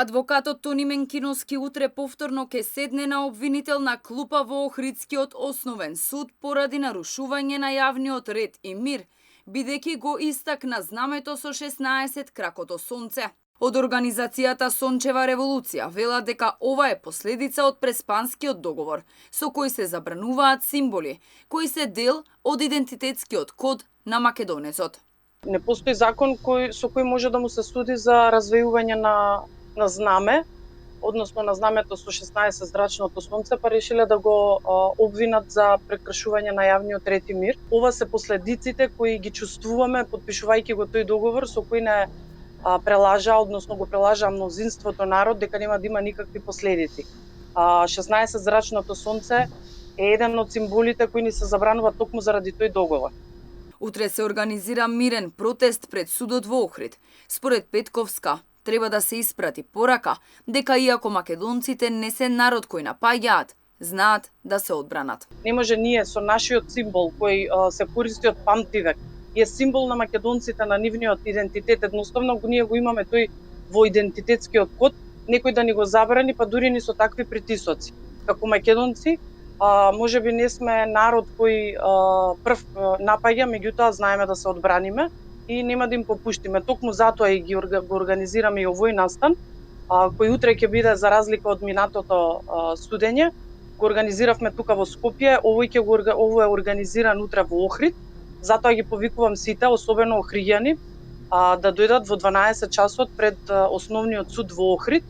Адвокатот Тони Менкиновски утре повторно ќе седне на обвинителна клупа во Охридскиот основен суд поради нарушување на јавниот ред и мир, бидејќи го истакна знамето со 16 кракото сонце. Од организацијата Сончева револуција велат дека ова е последица од Преспанскиот договор, со кој се забрануваат символи, кои се дел од идентитетскиот код на македонецот. Не постои закон со кој може да му се суди за развејување на знаме, односно на знамето со 16 зрачното сонце, па решиле да го обвинат за прекршување на јавниот ред и мир. Ова се последиците кои ги чувствуваме подпишувајќи го тој договор со кој не прелажа, односно го прелажа мнозинството народ дека нема да има никакви последици. 16 зрачното сонце е еден од символите кои ни се забрануваат токму заради тој договор. Утре се организира мирен протест пред судот во Охрид. Според Петковска, треба да се испрати порака дека иако македонците не се народ кој напаѓаат, знаат да се одбранат. Не може ние со нашиот символ кој се користи од памтивек, е символ на македонците, на нивниот идентитет, едноставно ние го имаме тој во идентитетскиот код, некој да ни го забрани, па дури ни со такви притисоци. Како македонци, може би не сме народ кој прв напаѓа, меѓутоа знаеме да се одбраниме и нема да им попуштиме. Токму затоа и го организираме и овој настан, кој утре ќе биде за разлика од минатото судење. Го организиравме тука во Скопје, ово е организиран утре во Охрид. Затоа ги повикувам сите, особено охриѓани, да дојдат во 12 часот пред основниот суд во Охрид.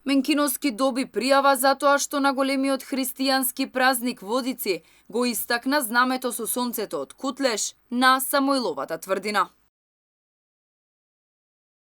Менкиновски доби пријава затоа што на големиот христијански празник Водици го истакна знамето со сонцето од Кутлеш на Самоиловата тврдина.